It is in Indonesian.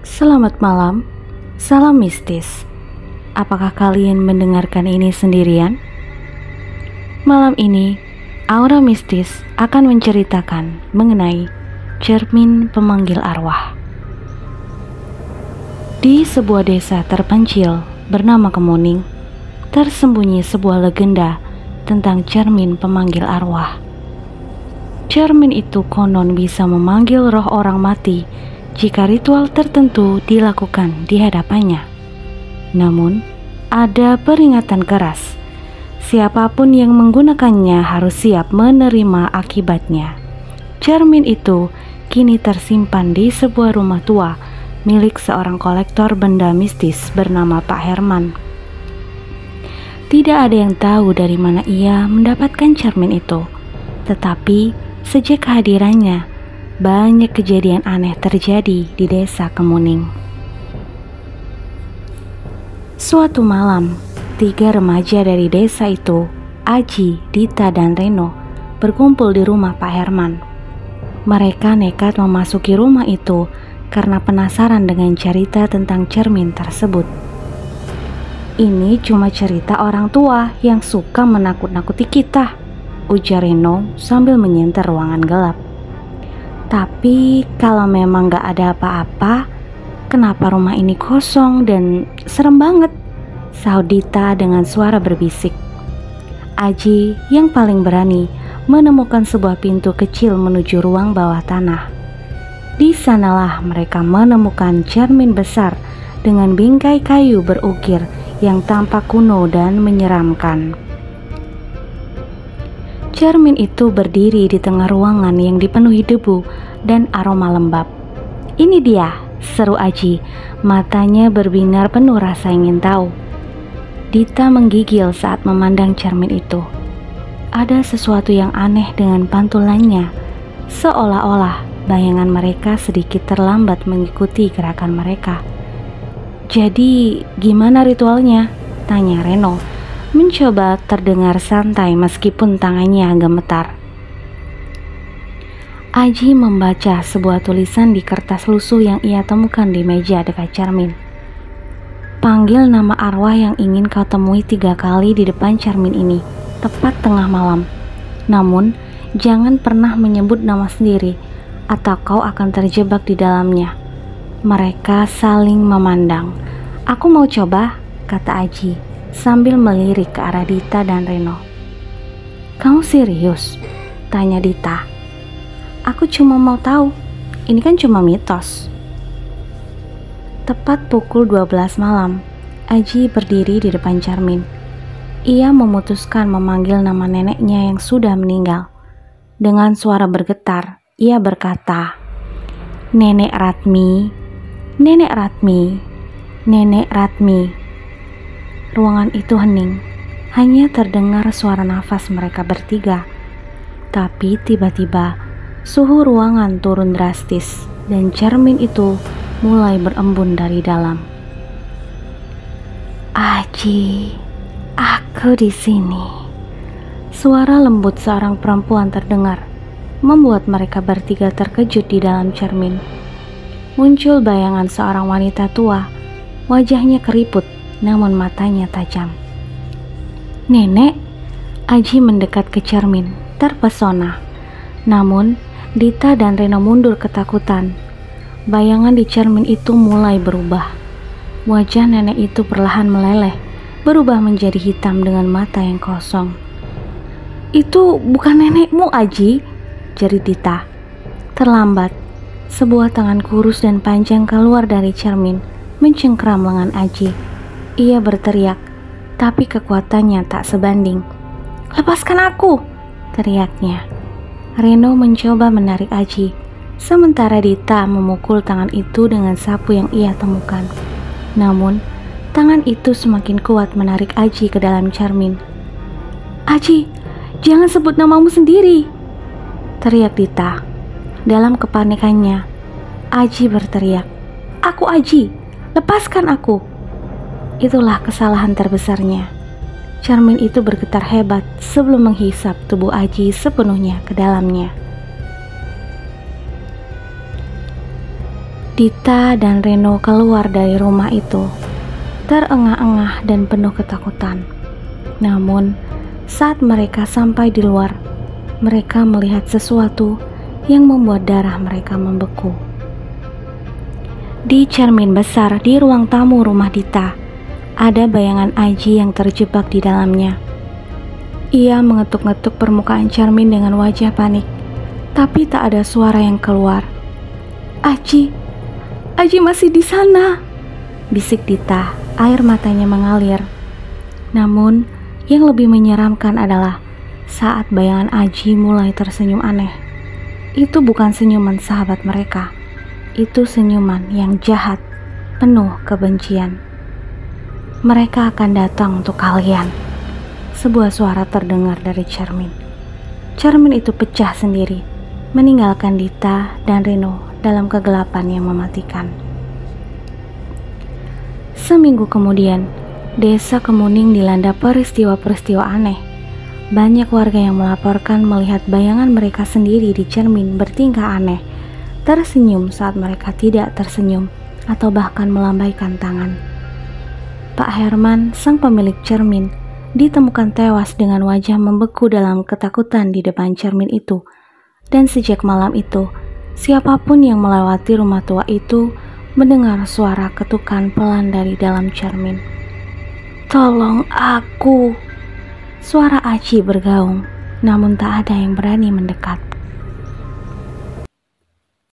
Selamat malam, salam mistis. Apakah kalian mendengarkan ini sendirian? Malam ini, Aura Mistis akan menceritakan mengenai cermin pemanggil arwah. Di sebuah desa terpencil bernama Kemuning, tersembunyi sebuah legenda tentang cermin pemanggil arwah. Cermin itu konon bisa memanggil roh orang mati jika ritual tertentu dilakukan di hadapannya. Namun, ada peringatan keras. Siapapun yang menggunakannya harus siap menerima akibatnya. Cermin itu kini tersimpan di sebuah rumah tua milik seorang kolektor benda mistis bernama Pak Herman. Tidak ada yang tahu dari mana ia mendapatkan cermin itu, tetapi sejak kehadirannya, banyak kejadian aneh terjadi di desa Kemuning. Suatu malam, 3 remaja dari desa itu, Aji, Dita, dan Reno, berkumpul di rumah Pak Herman. Mereka nekat memasuki rumah itu karena penasaran dengan cerita tentang cermin tersebut. "Ini cuma cerita orang tua yang suka menakut-nakuti kita," ujar Reno sambil menyenter ruangan gelap. "Tapi kalau memang gak ada apa-apa, kenapa rumah ini kosong dan serem banget?" sahut Dita dengan suara berbisik. Aji yang paling berani menemukan sebuah pintu kecil menuju ruang bawah tanah. Di sanalah mereka menemukan cermin besar dengan bingkai kayu berukir yang tampak kuno dan menyeramkan. Cermin itu berdiri di tengah ruangan yang dipenuhi debu dan aroma lembab. "Ini dia," seru Aji, matanya berbinar penuh rasa ingin tahu. Dita menggigil saat memandang cermin itu. Ada sesuatu yang aneh dengan pantulannya, seolah-olah bayangan mereka sedikit terlambat mengikuti gerakan mereka. "Jadi gimana ritualnya?" tanya Reno, mencoba terdengar santai meskipun tangannya gemetar. Aji membaca sebuah tulisan di kertas lusuh yang ia temukan di meja dekat cermin. "Panggil nama arwah yang ingin kau temui 3 kali di depan cermin ini, tepat tengah malam. Namun, jangan pernah menyebut nama sendiri, atau kau akan terjebak di dalamnya." Mereka saling memandang. "Aku mau coba," kata Aji, sambil melirik ke arah Dita dan Reno. "Kamu serius?" tanya Dita. "Aku cuma mau tahu, ini kan cuma mitos." Tepat pukul 12 malam, Aji berdiri di depan cermin. Ia memutuskan memanggil nama neneknya yang sudah meninggal. Dengan suara bergetar, ia berkata, "Nenek Ratmi, Nenek Ratmi, Nenek Ratmi." Ruangan itu hening, hanya terdengar suara nafas mereka bertiga. Tapi tiba-tiba, suhu ruangan turun drastis dan cermin itu mulai berembun dari dalam. "Aji, aku di sini." Suara lembut seorang perempuan terdengar, membuat mereka bertiga terkejut di dalam cermin. Muncul bayangan seorang wanita tua, wajahnya keriput, namun matanya tajam. "Nenek?" Aji mendekat ke cermin, terpesona. Namun, Dita dan Reno mundur ketakutan. Bayangan di cermin itu mulai berubah. Wajah nenek itu perlahan meleleh, berubah menjadi hitam dengan mata yang kosong. "Itu bukan nenekmu, Aji," jerit Dita. Terlambat, sebuah tangan kurus dan panjang keluar dari cermin, mencengkram lengan Aji. Ia berteriak, tapi kekuatannya tak sebanding. "Lepaskan aku!" teriaknya. Reno mencoba menarik Aji, sementara Dita memukul tangan itu dengan sapu yang ia temukan. Namun, tangan itu semakin kuat menarik Aji ke dalam cermin. "Aji, jangan sebut namamu sendiri!" teriak Dita. Dalam kepanikannya, Aji berteriak, "Aku Aji, lepaskan aku!" Itulah kesalahan terbesarnya. Cermin itu bergetar hebat sebelum menghisap tubuh Aji sepenuhnya ke dalamnya. Dita dan Reno keluar dari rumah itu, terengah-engah dan penuh ketakutan. Namun, saat mereka sampai di luar, mereka melihat sesuatu yang membuat darah mereka membeku. Di cermin besar di ruang tamu rumah Dita, ada bayangan Aji yang terjebak di dalamnya. Ia mengetuk-ngetuk permukaan cermin dengan wajah panik, tapi tak ada suara yang keluar. Aji masih di sana, bisik Dita, air matanya mengalir. Namun, yang lebih menyeramkan adalah saat bayangan Aji mulai tersenyum aneh. Itu bukan senyuman sahabat mereka. Itu senyuman yang jahat, penuh kebencian. Mereka akan datang untuk kalian. Sebuah suara terdengar dari cermin. Cermin itu pecah sendiri, meninggalkan Dita dan Reno dalam kegelapan yang mematikan. Seminggu kemudian, desa Kemuning dilanda peristiwa-peristiwa aneh. Banyak warga yang melaporkan melihat bayangan mereka sendiri di cermin bertingkah aneh, tersenyum saat mereka tidak tersenyum, atau bahkan melambaikan tangan. Pak Herman, sang pemilik cermin, ditemukan tewas dengan wajah membeku dalam ketakutan di depan cermin itu. Dan sejak malam itu, siapapun yang melewati rumah tua itu mendengar suara ketukan pelan dari dalam cermin. Tolong aku, suara Aji bergaung, namun tak ada yang berani mendekat.